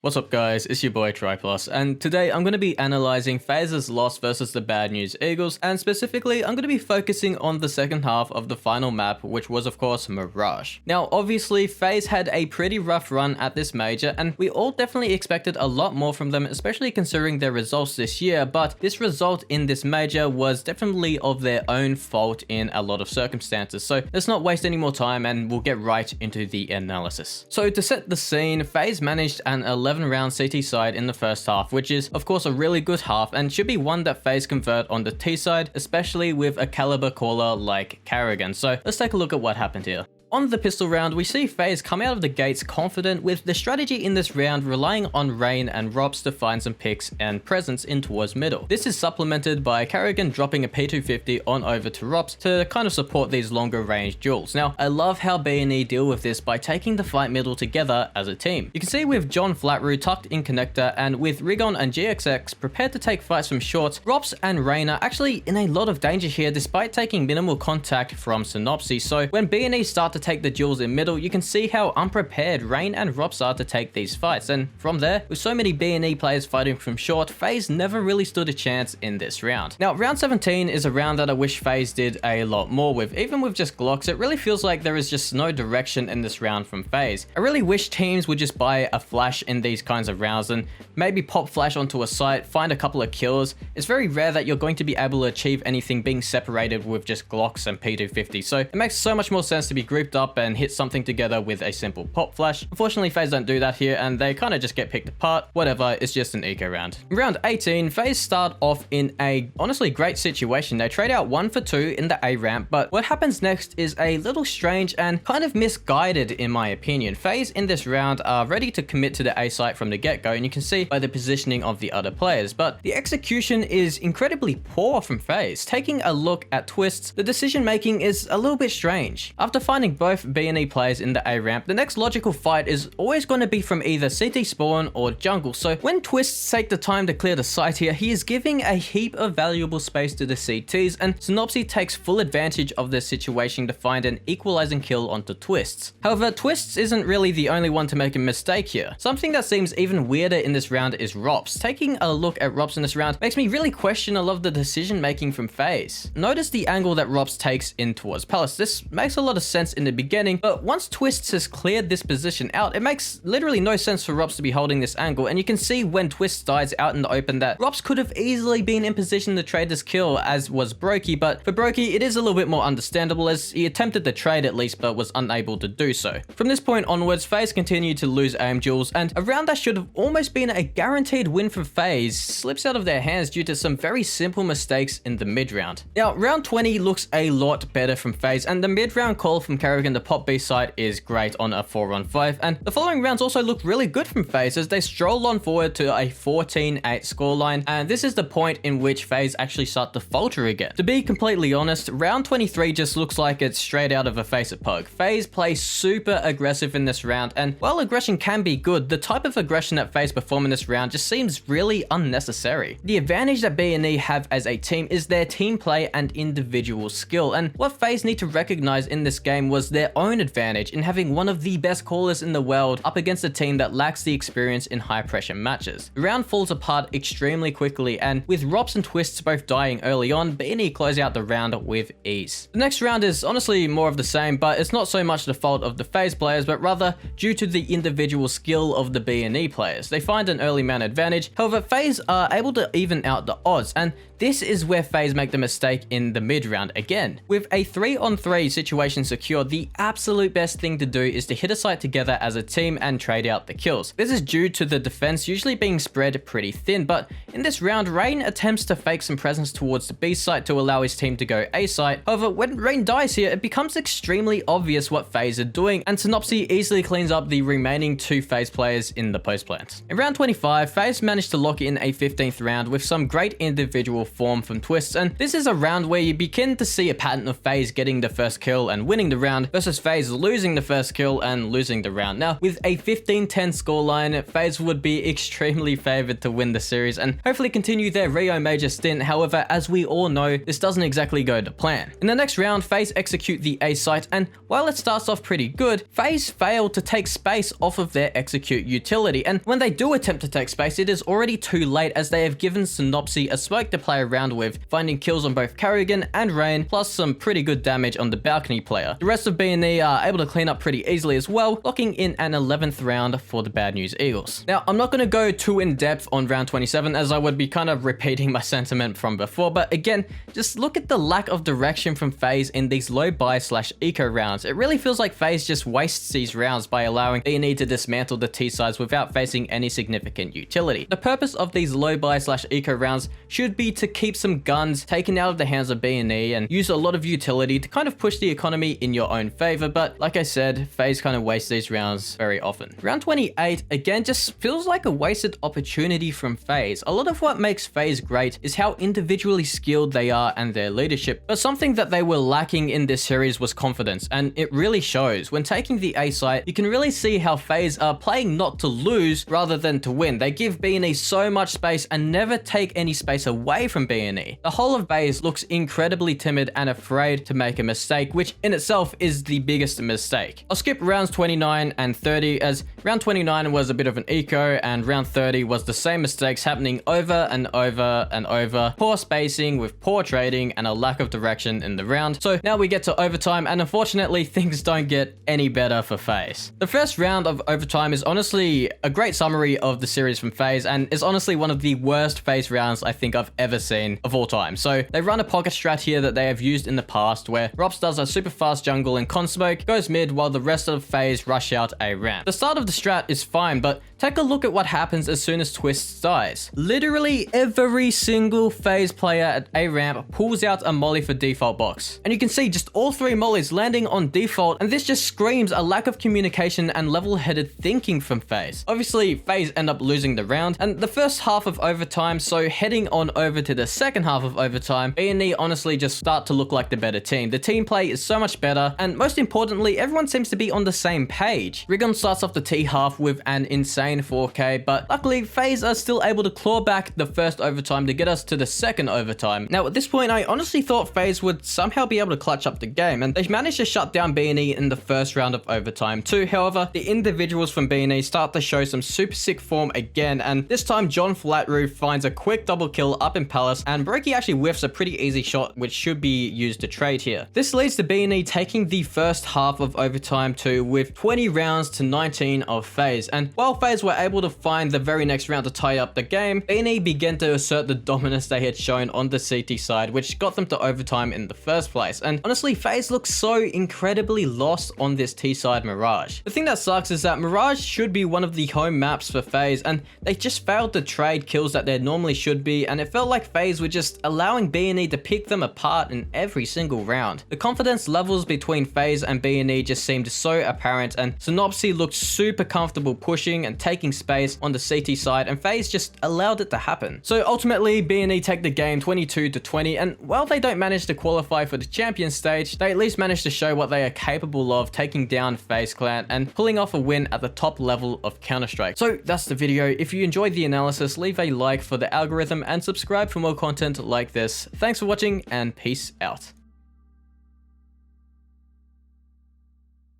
What's up guys, it's your boy TryPlus, and today I'm going to be analysing FaZe's loss versus the Bad News Eagles, and specifically I'm going to be focusing on the second half of the final map, which was of course Mirage. Now obviously FaZe had a pretty rough run at this major, and we all definitely expected a lot more from them, especially considering their results this year, but this result in this major was definitely of their own fault in a lot of circumstances, so let's not waste any more time and we'll get right into the analysis. So to set the scene, FaZe managed an 11-round CT side in the first half, which is of course a really good half and should be one that FaZe convert on the T side, especially with a caliber caller like Karrigan. So let's take a look at what happened here. On the pistol round, we see FaZe come out of the gates confident, with the strategy in this round relying on Rain and Robs to find some picks and presence in towards middle. This is supplemented by Karrigan dropping a P250 on over to Robs to kind of support these longer range duels. Now, I love how B&E deal with this by taking the fight middle together as a team. You can see with John Flatroo tucked in connector, and with Rigon and GXX prepared to take fights from short, Robs and Rain are actually in a lot of danger here despite taking minimal contact from Synopsy. So when B&E start to take the duels in middle, you can see how unprepared Rain and Robs are to take these fights, and from there, with so many B&E players fighting from short, FaZe never really stood a chance in this round. Now, round 17 is a round that I wish FaZe did a lot more with. Even with just Glocks, it really feels like there is just no direction in this round from FaZe. I really wish teams would just buy a flash in these kinds of rounds and maybe pop flash onto a site, find a couple of kills. It's very rare that you're going to be able to achieve anything being separated with just Glocks and P250, so it makes so much more sense to be grouped up and hit something together with a simple pop flash. Unfortunately, FaZe don't do that here, and they kind of just get picked apart. Whatever, it's just an eco round. In round 18, FaZe start off in a honestly great situation. They trade out 1 for 2 in the A ramp, but what happens next is a little strange and kind of misguided in my opinion. FaZe in this round are ready to commit to the A site from the get-go, and you can see by the positioning of the other players, but the execution is incredibly poor from FaZe. Taking a look at twists, the decision making is a little bit strange. After finding both B&E players in the A ramp, the next logical fight is always going to be from either CT spawn or jungle. So when Twists take the time to clear the site here, he is giving a heap of valuable space to the CTs, and Synopsy takes full advantage of this situation to find an equalizing kill onto Twists. However, Twists isn't really the only one to make a mistake here. Something that seems even weirder in this round is Robs. Taking a look at Robs in this round makes me really question a lot of the decision making from FaZe. Notice the angle that Robs takes in towards Palace. This makes a lot of sense in the beginning, but once Twists has cleared this position out, it makes literally no sense for Robs to be holding this angle, and you can see when Twists dies out in the open that Robs could have easily been in position to trade this kill, as was Brokey, but for Brokey it is a little bit more understandable as he attempted the trade at least but was unable to do so. From this point onwards, FaZe continued to lose aim duels, and a round that should have almost been a guaranteed win for FaZe slips out of their hands due to some very simple mistakes in the mid round. Now, round 20 looks a lot better from FaZe, and the mid round call from Karrigan to pop B side is great on a 4-on-5, and the following rounds also look really good from FaZe as they stroll on forward to a 14-8 scoreline, and this is the point in which FaZe actually start to falter again. To be completely honest, round 23 just looks like it's straight out of a Face It Pug. FaZe plays super aggressive in this round, and while aggression can be good, the type of aggression that FaZe perform in this round just seems really unnecessary. The advantage that B&E have as a team is their team play and individual skill, and what FaZe need to recognize in this game was their own advantage in having one of the best callers in the world up against a team that lacks the experience in high pressure matches. The round falls apart extremely quickly, and with Robs and Twists both dying early on, B&E close out the round with ease. The next round is honestly more of the same, but it's not so much the fault of the FaZe players, but rather due to the individual skill of the B&E players. They find an early man advantage, however FaZe are able to even out the odds, and this is where FaZe make the mistake in the mid round again. With a 3-on-3 situation secured, the absolute best thing to do is to hit a site together as a team and trade out the kills. This is due to the defense usually being spread pretty thin, but in this round, Rain attempts to fake some presence towards the B site to allow his team to go A site. However, when Rain dies here, it becomes extremely obvious what FaZe are doing, and Synopsy easily cleans up the remaining 2 FaZe players in the post plant. In round 25, FaZe managed to lock in a 15th round with some great individual form from Twists, and this is a round where you begin to see a pattern of FaZe getting the first kill and winning the round, round versus FaZe losing the first kill and losing the round. Now, with a 15-10 scoreline, FaZe would be extremely favored to win the series and hopefully continue their Rio Major stint. However, as we all know, this doesn't exactly go to plan. In the next round, FaZe execute the A site, and while it starts off pretty good, FaZe fail to take space off of their execute utility, and when they do attempt to take space, it is already too late as they have given Synopsy a smoke to play around with, finding kills on both Carrigan and Rain, plus some pretty good damage on the balcony player. The rest of B&E are able to clean up pretty easily as well, locking in an 11th round for the Bad News Eagles. Now, I'm not going to go too in depth on round 27 as I would be kind of repeating my sentiment from before, but again, just look at the lack of direction from FaZe in these low buy/eco rounds. It really feels like FaZe just wastes these rounds by allowing B&E to dismantle the T sides without facing any significant utility. The purpose of these low buy/eco rounds should be to keep some guns taken out of the hands of B&E and use a lot of utility to kind of push the economy in your own favor, but like I said, FaZe kind of wastes these rounds very often. Round 28, again, just feels like a wasted opportunity from FaZe. A lot of what makes FaZe great is how individually skilled they are and their leadership, but something that they were lacking in this series was confidence, and it really shows. When taking the A site, you can really see how FaZe are playing not to lose rather than to win. They give B&E so much space and never take any space away from B&E. The whole of FaZe looks incredibly timid and afraid to make a mistake, which in itself is the biggest mistake. I'll skip rounds 29 and 30 as round 29 was a bit of an eco and round 30 was the same mistakes happening over and over and over. Poor spacing with poor trading and a lack of direction in the round. So now we get to overtime, and unfortunately things don't get any better for FaZe. The first round of overtime is honestly a great summary of the series from FaZe and is honestly one of the worst FaZe rounds I think I've ever seen of all time. So they run a pocket strat here that they have used in the past where Rops does a super fast jungle and Consmoke goes mid while the rest of FaZe rush out A ramp. The start of the strat is fine, but take a look at what happens as soon as Twist dies. Literally every single FaZe player at A ramp pulls out a molly for default box. And you can see just all three mollies landing on default, and this just screams a lack of communication and level-headed thinking from FaZe. Obviously, FaZe end up losing the round and the first half of overtime, so heading on over to the second half of overtime, B&E honestly just start to look like the better team. The team play is so much better, and most importantly, everyone seems to be on the same page. Rigon starts off the T half with an insane 4K, but luckily FaZe are still able to claw back the first overtime to get us to the second overtime. Now at this point, I honestly thought FaZe would somehow be able to clutch up the game, and they managed to shut down B&E in the first round of overtime too. However, the individuals from B&E start to show some super sick form again, and this time John Flatroof finds a quick double kill up in Palace, and Brokey actually whiffs a pretty easy shot which should be used to trade here. This leads to B&E taking the first half of overtime too with 20 rounds to 19 of FaZe, and while FaZe were able to find the very next round to tie up the game, B&E began to assert the dominance they had shown on the CT side, which got them to overtime in the first place. And honestly, FaZe looks so incredibly lost on this T side Mirage. The thing that sucks is that Mirage should be one of the home maps for FaZe, and they just failed to trade kills that they normally should be, and it felt like FaZe were just allowing B&E to pick them apart in every single round. The confidence levels between FaZe and B&E just seemed so apparent, and Synopsy looked super comfortable pushing and taking space on the CT side, and FaZe just allowed it to happen. So ultimately, B&E take the game 22-20, and while they don't manage to qualify for the champion stage, they at least manage to show what they are capable of, taking down FaZe Clan and pulling off a win at the top level of Counter-Strike. So that's the video. If you enjoyed the analysis, leave a like for the algorithm and subscribe for more content like this. Thanks for watching and peace out.